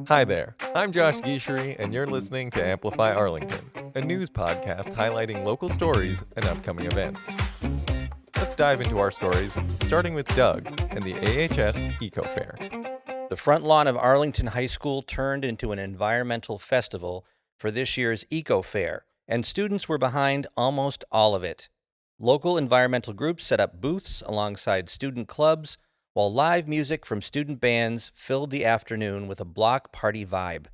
Hi there, I'm Josh Geishery, and you're listening to Amplify Arlington, a news podcast highlighting local stories and upcoming events. Let's dive into our stories, starting with Doug and the AHS Eco Fair. The front lawn of Arlington High School turned into an environmental festival for this year's Eco Fair, and students were behind almost all of it. Local environmental groups set up booths alongside student clubs, while live music from student bands filled the afternoon with a block party vibe.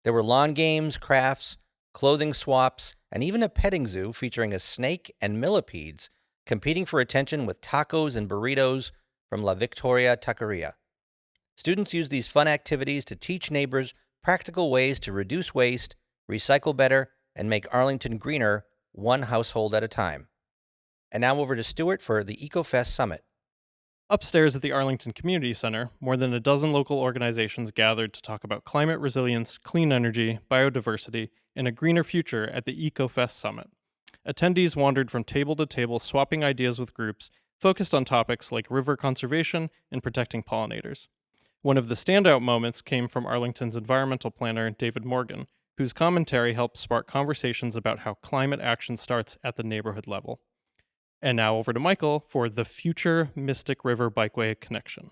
There were lawn games, crafts, clothing swaps, and even a petting zoo featuring a snake and millipedes competing for attention with tacos and burritos from La Victoria Taqueria. Students use these fun activities to teach neighbors practical ways to reduce waste, recycle better, and make Arlington greener, one household at a time. And now over to Stuart for the EcoFest Summit. Upstairs at the Arlington Community Center, more than a dozen local organizations gathered to talk about climate resilience, clean energy, biodiversity, and a greener future at the EcoFest Summit. Attendees wandered from table to table, swapping ideas with groups focused on topics like river conservation and protecting pollinators. One of the standout moments came from Arlington's environmental planner, David Morgan, whose commentary helped spark conversations about how climate action starts at the neighborhood level. And now over to Michael for the future Mystic River Bikeway connection.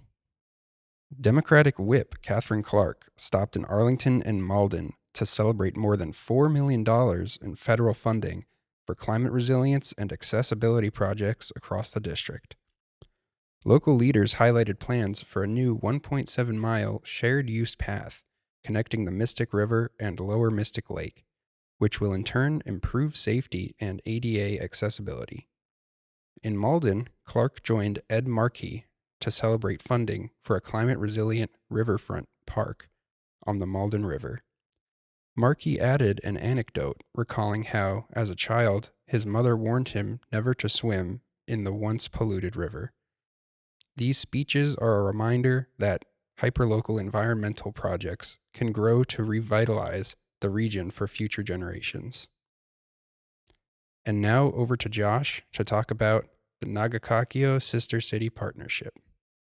Democratic Whip Catherine Clark stopped in Arlington and Malden to celebrate more than $4 million in federal funding for climate resilience and accessibility projects across the district. Local leaders highlighted plans for a new 1.7-mile shared-use path connecting the Mystic River and Lower Mystic Lake, which will in turn improve safety and ADA accessibility. In Malden, Clark joined Ed Markey to celebrate funding for a climate-resilient riverfront park on the Malden River. Markey added an anecdote recalling how, as a child, his mother warned him never to swim in the once-polluted river. These speeches are a reminder that hyperlocal environmental projects can grow to revitalize the region for future generations. And now over to Josh to talk about the Nagakakio Sister City Partnership.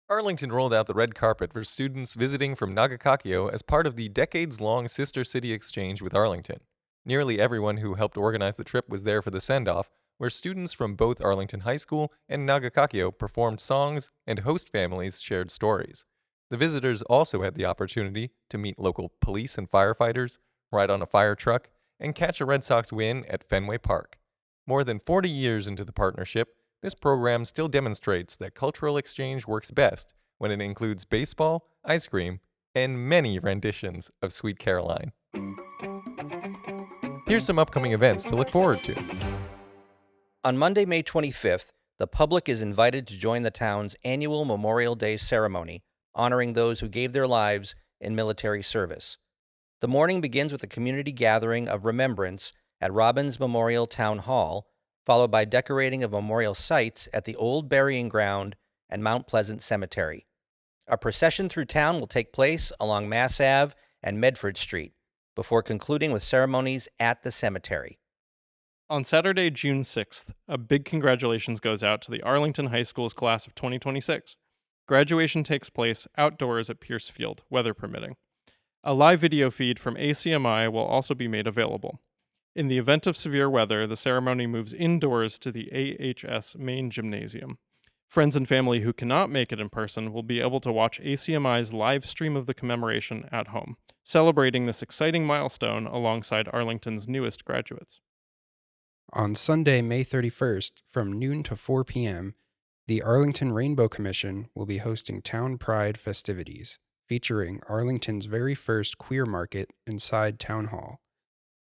Arlington rolled out the red carpet for students visiting from Nagakakio as part of the decades-long Sister City exchange with Arlington. Nearly everyone who helped organize the trip was there for the send-off, where students from both Arlington High School and Nagakakio performed songs and host families shared stories. The visitors also had the opportunity to meet local police and firefighters, ride on a fire truck, and catch a Red Sox win at Fenway Park. More than 40 years into the partnership, this program still demonstrates that cultural exchange works best when it includes baseball, ice cream, and many renditions of Sweet Caroline. Here's some upcoming events to look forward to. On Monday, May 25th, the public is invited to join the town's annual Memorial Day ceremony, honoring those who gave their lives in military service. The morning begins with a community gathering of remembrance at Robbins Memorial Town Hall, followed by decorating of memorial sites at the Old Burying Ground and Mount Pleasant Cemetery. A procession through town will take place along Mass Ave and Medford Street, before concluding with ceremonies at the cemetery. On Saturday, June 6th, a big congratulations goes out to the Arlington High School's class of 2026. Graduation takes place outdoors at Pierce Field, weather permitting. A live video feed from ACMi will also be made available. In the event of severe weather, the ceremony moves indoors to the AHS main gymnasium. Friends and family who cannot make it in person will be able to watch ACMi's live stream of the commemoration at home, celebrating this exciting milestone alongside Arlington's newest graduates. On Sunday, May 31st, from noon to 4 p.m., the Arlington Rainbow Commission will be hosting Town Pride festivities, featuring Arlington's very first queer market inside Town Hall.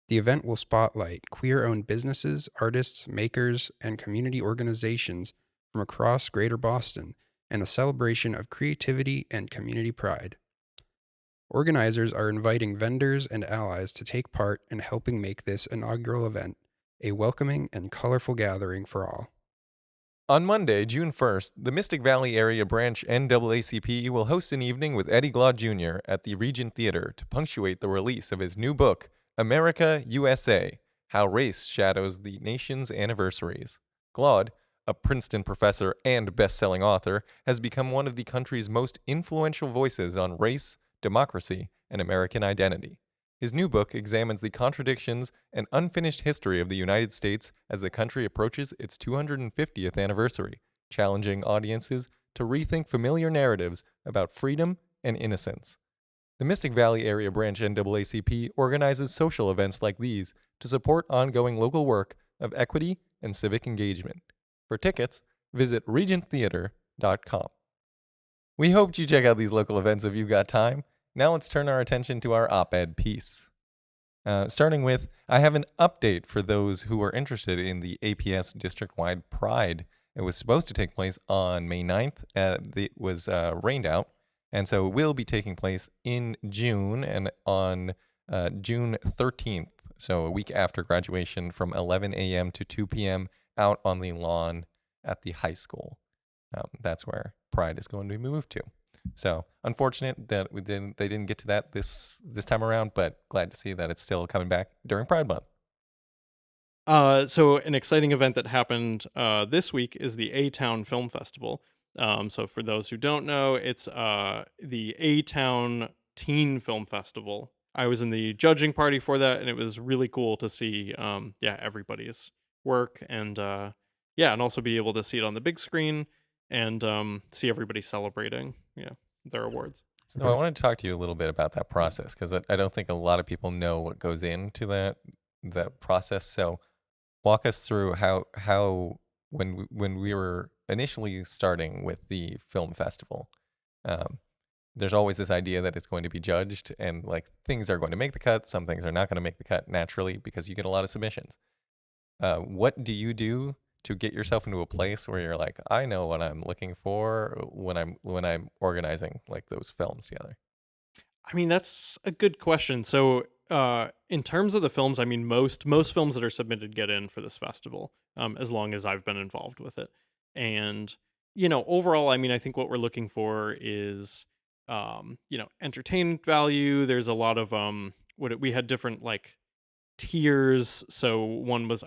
The event will spotlight queer-owned businesses, artists, makers, and community organizations from across Greater Boston, and a celebration of creativity and community pride. Organizers are inviting vendors and allies to take part in helping make this inaugural event a welcoming and colorful gathering for all. On Monday, June 1st, the Mystic Valley Area Branch NAACP will host an evening with Eddie Glaude Jr. at the Regent Theater to punctuate the release of his new book, America, USA, How Race Shadows the Nation's Anniversaries. Glaude, a Princeton professor and best-selling author, has become one of the country's most influential voices on race, democracy, and American identity. His new book examines the contradictions and unfinished history of the United States as the country approaches its 250th anniversary, challenging audiences to rethink familiar narratives about freedom and innocence. The Mystic Valley Area Branch NAACP organizes social events like these to support ongoing local work of equity and civic engagement. For tickets, visit regenttheater.com. We hope you check out these local events if you've got time. Now let's turn our attention to our op-ed piece. Starting with, I have an update for those who are interested in the APS district-wide Pride. It was supposed to take place on May 9th. It was rained out, and so it will be taking place in June and on June 13th, so a week after graduation, from 11 a.m. to 2 p.m. out on the lawn at the high school. That's where Pride is going to be moved to. So unfortunate that they didn't get to that this time around, but glad to see that it's still coming back during Pride Month. So an exciting event that happened this week is the A-Town Film Festival. So for those who don't know, it's the A-Town Teen Film Festival. I was in the judging party for that, and it was really cool to see everybody's work and and also be able to see it on the big screen and see everybody celebrating their awards. So I wanted to talk to you a little bit about that process, because I don't think a lot of people know what goes into that process. So walk us through how when we were initially starting with the film festival, there's always this idea that it's going to be judged, and like things are going to make the cut, some things are not going to make the cut naturally because you get a lot of submissions. What do you do to get yourself into a place where you're like, I know what I'm looking for when I'm organizing like those films together? I mean, that's a good question. So in terms of the films, I mean, most films that are submitted get in for this festival, as long as I've been involved with it. And, overall, I mean, I think what we're looking for is, entertainment value. There's a lot of, we had different like tiers. So one was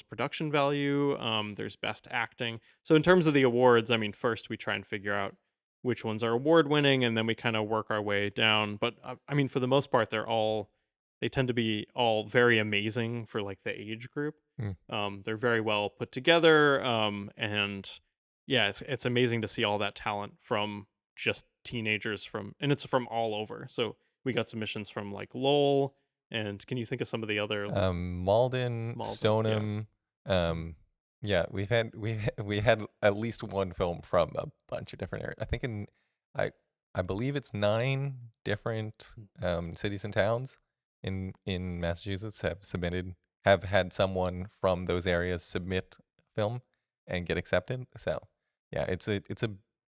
production value. There's best acting. So in terms of the awards, I mean, first we try and figure out which ones are award winning, and then we kind of work our way down. But I mean, for the most part, they tend to be all very amazing for like the age group. They're very well put together. And yeah, it's amazing to see all that talent from just teenagers and it's from all over. So we got submissions from like Lowell, and can you think of some of the other Malden, Stoneham. Yeah, we had at least one film from a bunch of different areas. I think I believe it's 9 different cities and towns in Massachusetts have had someone from those areas submit film and get accepted. So yeah, it's a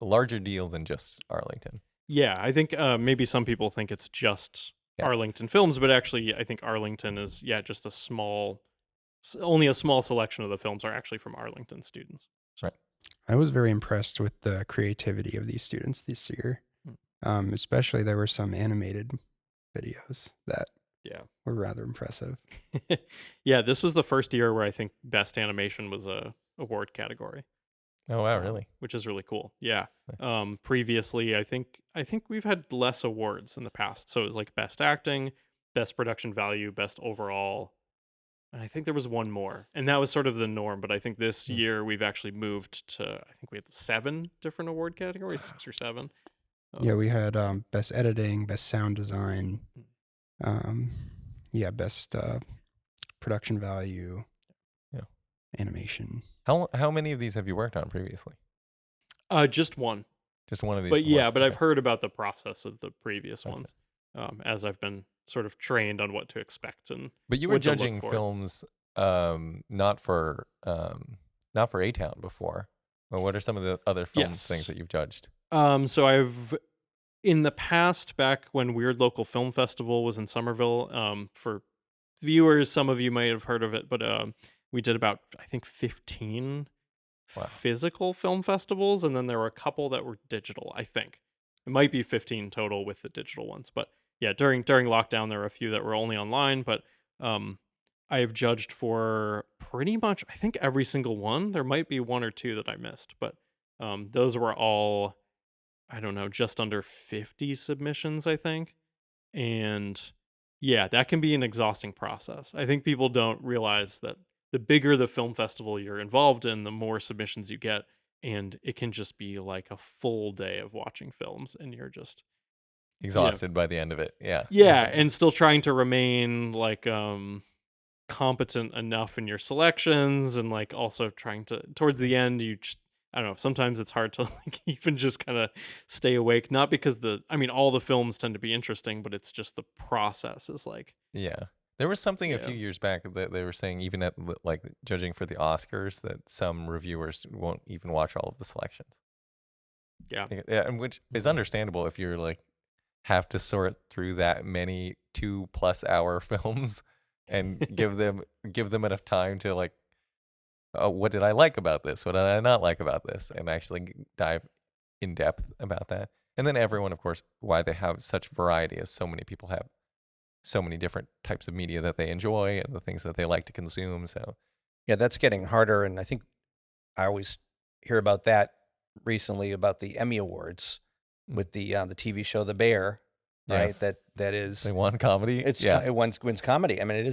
larger deal than just Arlington. Yeah, I think maybe some people think it's just Arlington films, but actually I think Arlington is just only a small selection of the films are actually from Arlington students. Right. I was very impressed with the creativity of these students this year. Especially there were some animated videos that were rather impressive. Yeah, this was the first year where I think best animation was a award category. Oh wow, really? Which is really cool. Yeah. Previously, I think we've had less awards in the past. So it was like best acting, best production value, best overall, and I think there was one more, and that was sort of the norm. But I think this year we've actually moved to, I think we had 7 different award categories, 6 or 7. Yeah, we had best editing, best sound design, best production value, animation. How many of these have you worked on previously? Just one. Just one of these. But I've heard about the process of the previous ones, as I've been sort of trained on what to expect. But you were judging films not for A-Town before. Well, what are some of the other things that you've judged? So I've, in the past, back when Weird Local Film Festival was in Somerville, for viewers, some of you might have heard of it, but we did about, I think, 15 physical film festivals, and then there were a couple that were digital, I think. It might be 15 total with the digital ones. But yeah, during lockdown, there were a few that were only online, but I have judged for pretty much, I think, every single one. There might be one or two that I missed, but those were all, I don't know, just under 50 submissions, I think. And yeah, that can be an exhausting process. I think people don't realize that the bigger the film festival you're involved in, the more submissions you get. And it can just be like a full day of watching films, and you're just, Exhausted by the end of it. Yeah. yeah, and still trying to remain like competent enough in your selections, and like also trying to, towards the end, you just, I don't know, sometimes it's hard to like even just kind of stay awake, not because all the films tend to be interesting, but it's just the process is like, Yeah. There was something a Yeah. few years back that they were saying, even at like judging for the Oscars, that some reviewers won't even watch all of the selections. yeah, Yeah, and which is understandable if you're like have to sort through that many 2+ hour films and give them enough time to like, oh, what did I like about this? What did I not like about this? And actually dive in depth about that. And then everyone, of course, why they have such variety is so many people have so many different types of media that they enjoy and the things that they like to consume. So Yeah, that's getting harder, and I think I always hear about that recently about the Emmy Awards with the TV show The Bear, right? Yes. That is they want comedy. it's yeah. it wins comedy. I mean, it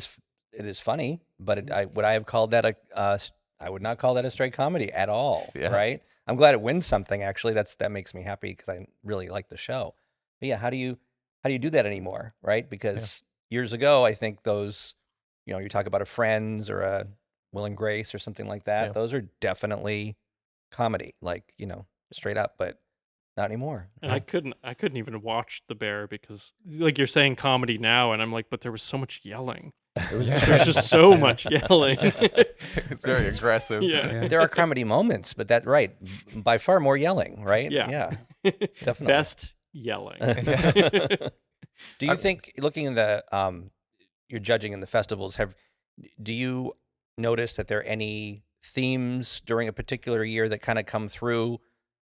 is funny, but would I have called that I would not call that a straight comedy at all, Yeah. right? I'm glad it wins something. Actually, that makes me happy because I really like the show. But yeah, how do you do that anymore, right? Because years ago, I think those, you talk about a Friends or a Will and Grace or something like that. Yeah. Those are definitely comedy, like straight up, but not anymore. and I couldn't even watch The Bear because, like, you're saying comedy now, and I'm like, but there was so much yelling. There's just so much yelling. It's very aggressive. Yeah. There are comedy moments, but by far more yelling, right? Yeah. Definitely. Best yelling. Do you think, looking in the you're judging in the festivals, do you notice that there are any themes during a particular year that kind of come through?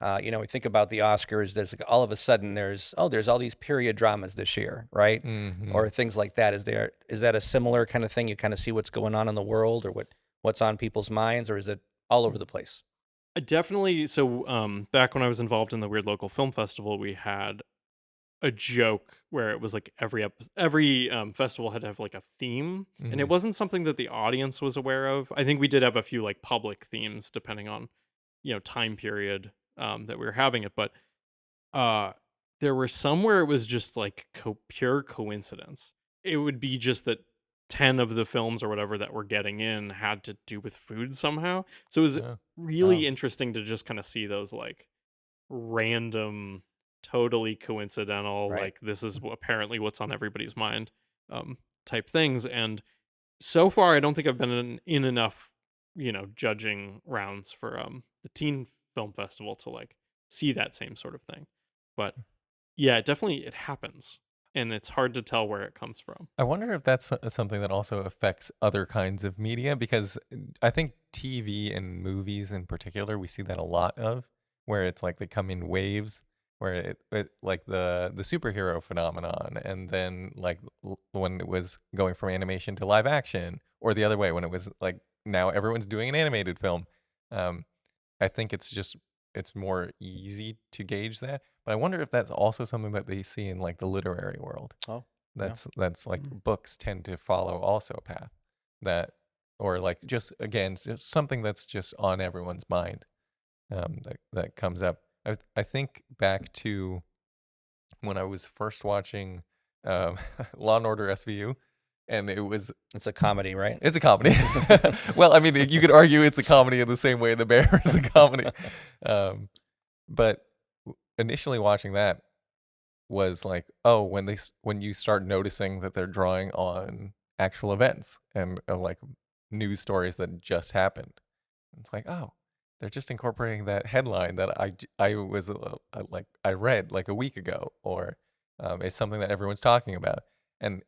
We think about the Oscars. There's like all of a sudden there's all these period dramas this year, right? Mhm. Or things like that. Is that a similar kind of thing? You kind of see what's going on in the world, or what's on people's minds, or is it all over the place? Definitely. So, back when I was involved in the Weird Local Film Festival, we had a joke where it was like every festival had to have like a theme, and it Mhm. wasn't something that the audience was aware of. I think we did have a few like public themes depending on time period that we were having it, but there were some where it was just like pure coincidence. It would be just that 10 of the films or whatever that were getting in had to do with food somehow. So it was Yeah. really Oh. interesting to just kind of see those like random, totally coincidental, Right. like this is apparently what's on everybody's mind type things. And so far, I don't think I've been in enough, judging rounds for the teen film festival to like see that same sort of thing. But yeah, it happens, and it's hard to tell where it comes from. I wonder if that's something that also affects other kinds of media, because I think TV and movies in particular, we see that a lot of, where it's like they come in waves, where it like the superhero phenomenon, and then like when it was going from animation to live action, or the other way when it was like now everyone's doing an animated film. I think it's more easy to gauge that, but I wonder if that's also something that they see in like the literary world. Oh, yeah. That's like books tend to follow also a path that, or like just again, just something that's just on everyone's mind, that comes up. I think back to when I was first watching Law and Order SVU, and It's a comedy, right? it's a comedy. Well, I mean, you could argue it's a comedy in the same way The Bear is a comedy. But initially watching that was like, oh, when you start noticing that they're drawing on actual events and like news stories that just happened, it's like, oh, they're just incorporating that headline that I read like a week ago, or it's something that everyone's talking about, and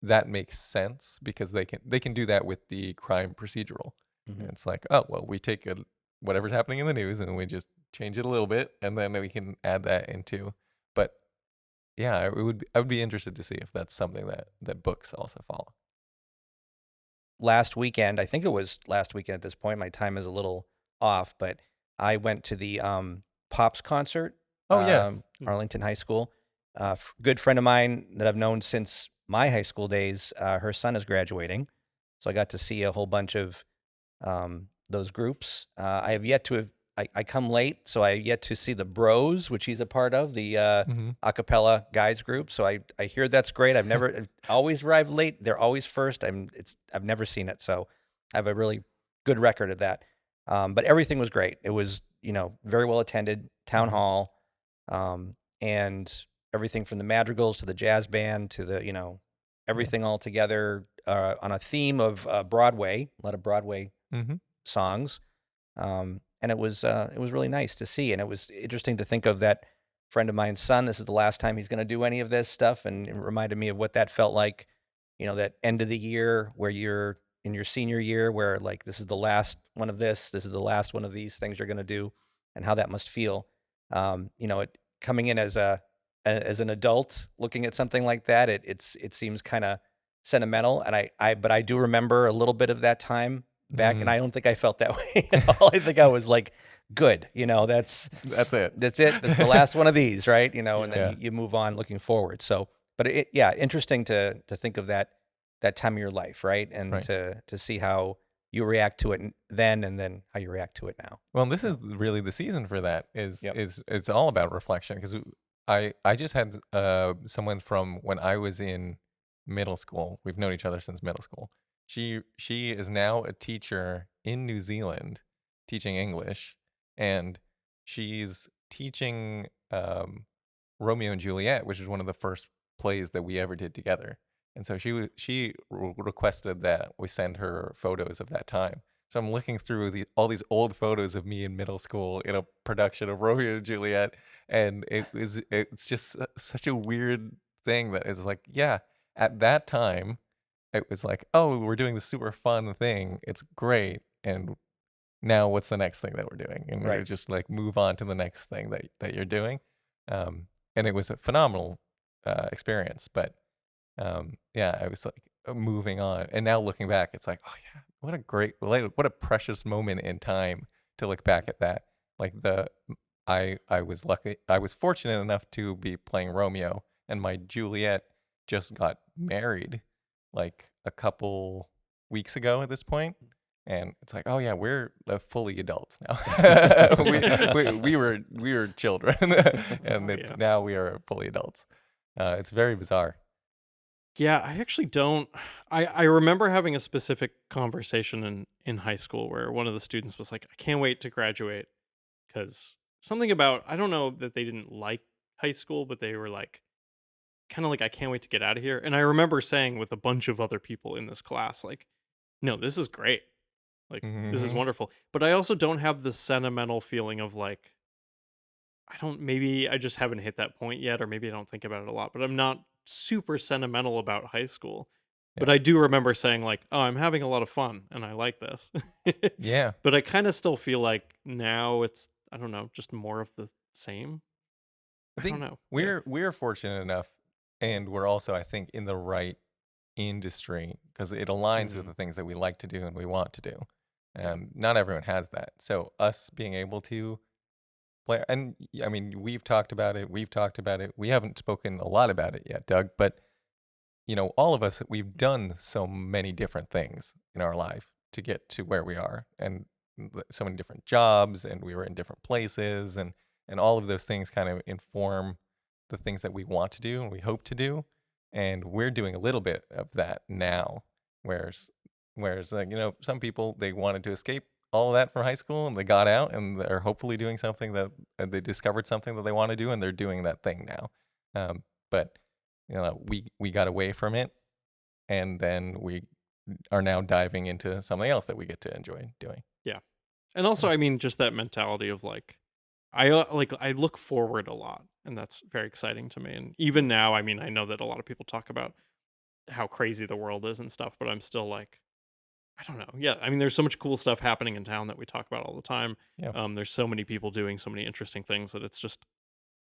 that makes sense because they can do that with the crime procedural. Mhm. And it's like, oh, well, we take whatever's happening in the news and we just change it a little bit, and then we can add that into. But yeah, I would be interested to see if that's something that books also follow. last weekend, I think it was last weekend at this point, my time is a little off, but I went to the Pops concert, Oh, yes. Arlington High School. Good friend of mine that I've known since my high school days, her son is graduating. So I got to see a whole bunch of those groups. I have yet to have, I come late, so I yet to see the Bros, which he's a part of, the a cappella guys group. So I hear that's great. I've always arrived late. They're always first. I've never seen it, so I have a really good record of that. But everything was great. It was, very well attended, town hall, and everything from the madrigals to the jazz band to the, everything all together on a theme of Broadway, a lot of Broadway songs. And it was really nice to see. And it was interesting to think of that friend of mine's son. This is the last time he's going to do any of this stuff. And it reminded me of what that felt like, that end of the year where you're in your senior year, where like, this is the last one of this is the last one of these things you're going to do, and how that must feel. It coming in as an adult looking at something like that, it seems kind of sentimental. And but I do remember a little bit of that time back, and I don't think I felt that way at all. I think I was like, good, that's it. That's the last one of these, right? And then you move on looking forward. So, but interesting to think of that time of your life, right? And to see how you react to it then, and then how you react to it now. Well, this is really the season for that. It's all about reflection, because I just had someone from when I was in middle school. We've known each other since middle school. She is now a teacher in New Zealand, teaching English, and she's teaching Romeo and Juliet, which is one of the first plays that we ever did together. And so she requested that we send her photos of that time. So I'm looking through all these old photos of me in middle school in a production of Romeo and Juliet, and it's just such a weird thing that is like, yeah, at that time, it was like, oh, we're doing this super fun thing. It's great. And now what's the next thing that we're doing? And we're just like, move on to the next thing that you're doing. And it was a phenomenal experience. But I was like moving on. And now looking back, it's like, oh yeah, what a precious moment in time to look back at that. Like I was lucky. I was fortunate enough to be playing Romeo, and my Juliet just got married like a couple weeks ago at this point. And it's like, oh yeah, we're fully adults now. we were children, and now we are fully adults. It's very bizarre. Yeah, I actually don't. I remember having a specific conversation in high school where one of the students was like, I can't wait to graduate, because something about, I don't know that they didn't like high school, but they were like, kind of like, I can't wait to get out of here. And I remember saying with a bunch of other people in this class, like, no, this is great. Like, this is wonderful. But I also don't have the sentimental feeling of like, maybe I just haven't hit that point yet, or maybe I don't think about it a lot, but I'm not super sentimental about high school. But I do remember saying like, oh, I'm having a lot of fun and I like this. Yeah. But I kind of still feel like now it's, I don't know, just more of the same. I don't know. We're fortunate enough, and we're also, I think, in the right industry, because it aligns with the things that we like to do and we want to do. And not everyone has that. So us being able to play, and I mean, we've talked about it. We haven't spoken a lot about it yet, Doug, but all of us, we've done so many different things in our life to get to where we are, and so many different jobs, and we were in different places, and all of those things kind of inform the things that we want to do and we hope to do. And we're doing a little bit of that now, whereas like, some people, they wanted to escape all of that from high school, and they got out, and they're hopefully doing something that they discovered something that they want to do, and they're doing that thing now. But we got away from it, and then we are now diving into something else that we get to enjoy doing. Yeah. And also, I mean, just that mentality of like, I look forward a lot, and that's very exciting to me. And even now, I mean, I know that a lot of people talk about how crazy the world is and stuff, but I'm still like, I don't know. Yeah, I mean, there's so much cool stuff happening in town that we talk about all the time. Yeah. There's so many people doing so many interesting things that it's just,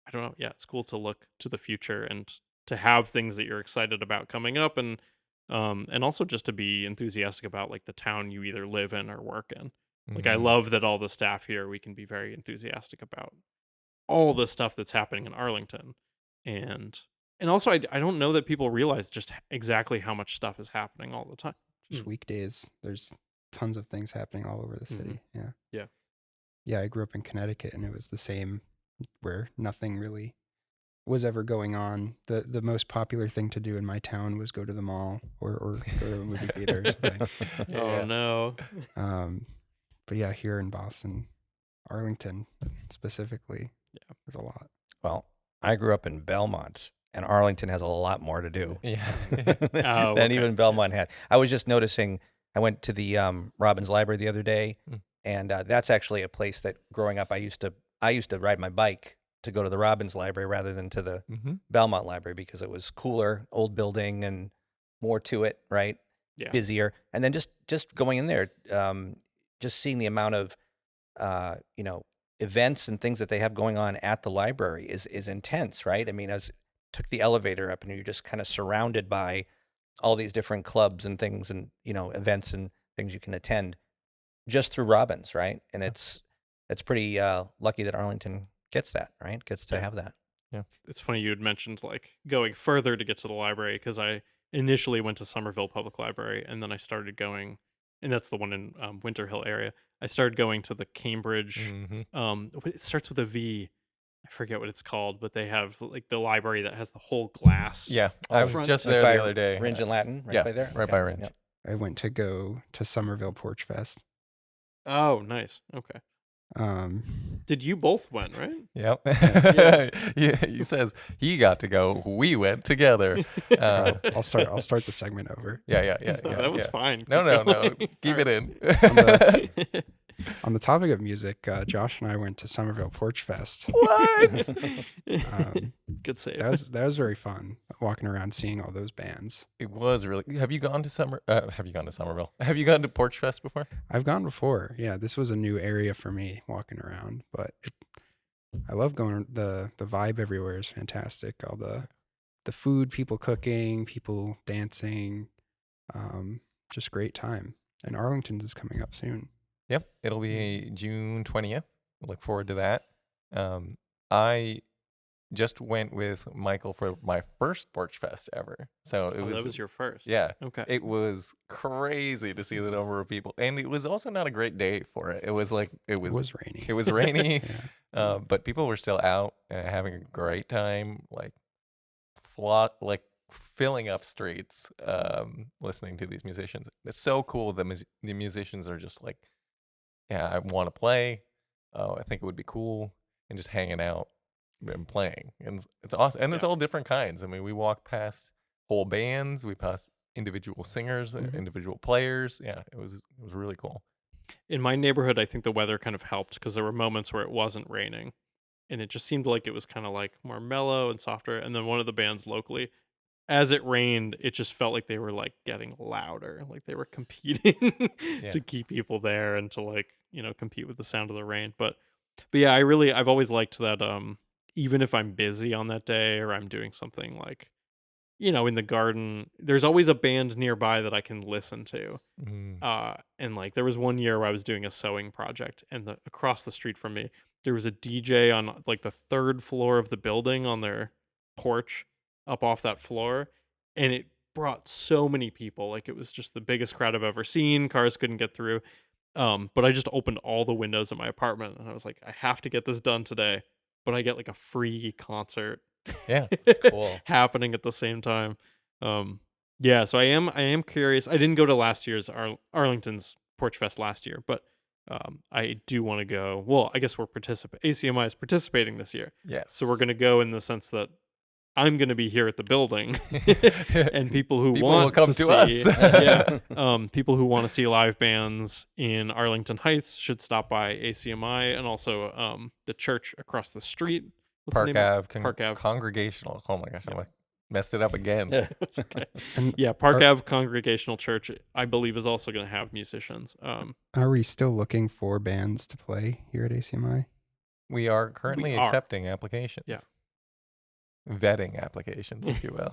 I don't know. Yeah, it's cool to look to the future and to have things that you're excited about coming up, and And also just to be enthusiastic about like the town you either live in or work in. Like I Mhm. love that all the staff here, we can be very enthusiastic about all the stuff that's happening in Arlington. And also I don't know that people realize just exactly how much stuff is happening all the time. Just weekdays. There's tons of things happening all over the city. Yeah. Yeah. Yeah, I grew up in Connecticut, and it was the same, where nothing really was ever going on. The most popular thing to do in my town was go to the mall or go to a movie theater or something. Oh no. But yeah, here in Boston, Arlington specifically, Yeah. there's a lot. Well, I grew up in Belmont, and Arlington has a lot more to do Yeah. Oh, than okay. even Belmont had. I was just noticing, I went to the Robbins Library the other day, Mm. and that's actually a place that growing up I used to ride my bike to go to the Robbins Library rather than to the Mhm. Belmont Library because it was cooler, old building, and more to it, right? Yeah. Busier. And then just going in there, just seeing the amount of events and things that they have going on at the library is intense, right? I mean, I took the elevator up, and you're just kind of surrounded by all these different clubs and things, and events and things you can attend just through Robbins, right? And it's pretty lucky that Arlington gets that, right? Gets to Yeah. have that. It's funny you had mentioned like going further to get to the library because I initially went to Somerville Public Library and then I started going, and that's the one in Winter Hill area. I started going to the Cambridge. Mhm. It starts with a V. I forget what it's called, but they have like the library that has the whole glass. Yeah, I was front- just Like there by the other day. Ringe and Latin, right Yeah, by there? right by Ringe. Yep. I went to go to Somerville Porch Fest. Oh, nice. Okay. Did you both went, right? Yep. Yeah. Yeah, he says he got to go. We went together. I'll start the segment over. Yeah. That was yeah. fine. No. Keep it in. in. On the topic of music, Josh and I went to Somerville Porch Fest. What? Good save. That was very fun, walking around seeing all those bands. It was really. Have you gone to Somerville? Have you gone to Porch Fest before? I've gone before. Yeah, this was a new area for me walking around, but I love going. The vibe everywhere is fantastic. All the food, people cooking, people dancing, just great time. And Arlington's is coming up soon. Yep, it'll be June 20th. Look forward to that. I just went with Michael for my first Porch Fest ever. So it that was your first. yeah. Okay. It was crazy to see the number of people, and it was also not a great day for it. It was rainy. It was rainy, Yeah. but people were still out having a great time, like filling up streets, listening to these musicians. It's so cool that the musicians are just like, yeah, I want to play. I think it would be cool, and just hanging out and playing, and it's awesome. And it's all different kinds. I mean, we walked past whole bands, we passed individual singers, individual players. Yeah, it was really cool. In my neighborhood, I think the weather kind of helped because there were moments where it wasn't raining, and it just seemed like it was kind of like more mellow and softer. And then one of the bands locally, as it rained, it just felt like they were like getting louder, like they were competing to keep people there and to like compete with the sound of the rain. But yeah, I've always liked that. Even if I'm busy on that day or I'm doing something like in the garden, there's always a band nearby that I can listen to. And like there was one year where I was doing a sewing project, and across the street from me, there was a DJ on like the third floor of the building on their porch up off that floor, and it brought so many people. Like it was just the biggest crowd I've ever seen. Cars couldn't get through. But I just opened all the windows in my apartment, and I was like, I have to get this done today. But I get like a free concert. Yeah, cool. Happening at the same time. Yeah, so I am curious. I didn't go to last year's Arlington's Porch Fest last year, but I do want to go. Well, I guess ACMi is participating this year. yes. So we're going to go in the sense that I'm going to be here at the building, and people who People want will come to see, us. people who want to see live bands in Arlington Heights should stop by ACMi, and also the church across the street. What's the Park name? Ave, Park Ave. Congregational. Oh my gosh, I messed it up again. It's okay. And Yeah, Park Ave Congregational Church, I believe, is also going to have musicians. are we still looking for bands to play here at ACMI? We are currently We are. accepting applications. Yeah. vetting applications, if you will.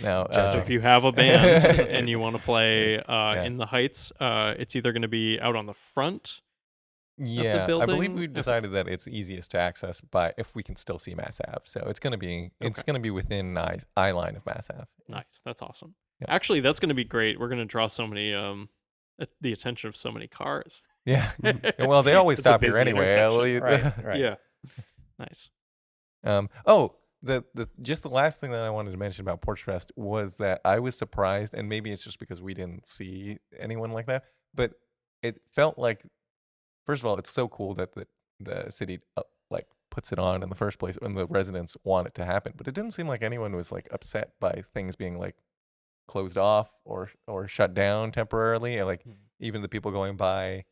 Now, Just if you have a band and you want to play in the Heights, it's either going to be out on the front. Yeah, I building? believe we decided that it's easiest to access by if we can still see Mass Ave. So it's going to be within eye line of Mass Ave. Nice. That's awesome. Yeah. Actually, that's going to be great. We're going to draw so many the attention of so many cars. Yeah. Well, they always It's a stop here busy anyway. intersection. Right. Yeah. Nice. Just the last thing that I wanted to mention about Porch Fest was that I was surprised, and maybe it's just because we didn't see anyone like that, but it felt like, first of all, it's so cool that the city like puts it on in the first place when the residents want it to happen. But it didn't seem like anyone was like upset by things being like closed off or shut down temporarily. And, like even the people going by,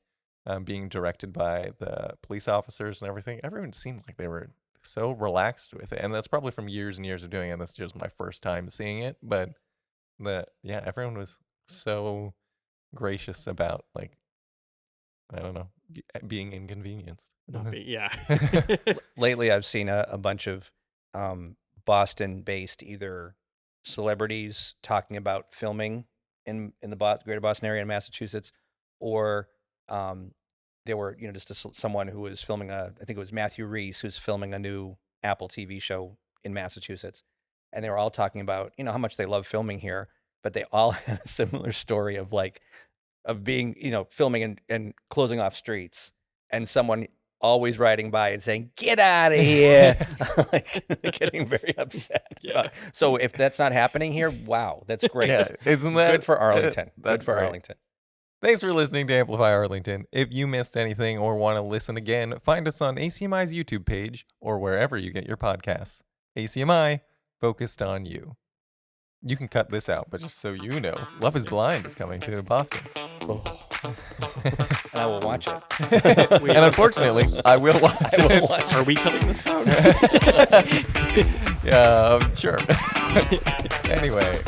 being directed by the police officers and everything. Everyone seemed like they were so relaxed with it, and that's probably from years and years of doing it. And that's just my first time seeing it. But everyone was so gracious about, like, I don't know, being inconvenienced. Yeah. Lately, I've seen a bunch of Boston-based either celebrities talking about filming in the greater Boston area in Massachusetts, or there were just someone who was filming I think it was Matthew Reese, who's filming a new Apple TV show in Massachusetts, and they were all talking about how much they love filming here, but they all had a similar story of being filming and closing off streets, and someone always riding by and saying, "Get out of here!" like getting very upset. Yeah. So if that's not happening here, wow, that's great. Yeah, isn't that good for Arlington? That's good for great. Arlington. Thanks for listening to Amplify Arlington. If you missed anything or want to listen again, find us on ACMi's YouTube page or wherever you get your podcasts. ACMi, focused on you. You can cut this out, but just so you know, Love is Blind is coming to Boston. And I will watch it. And unfortunately, I will watch it. Are we cutting this out? Yeah, sure. Anyway.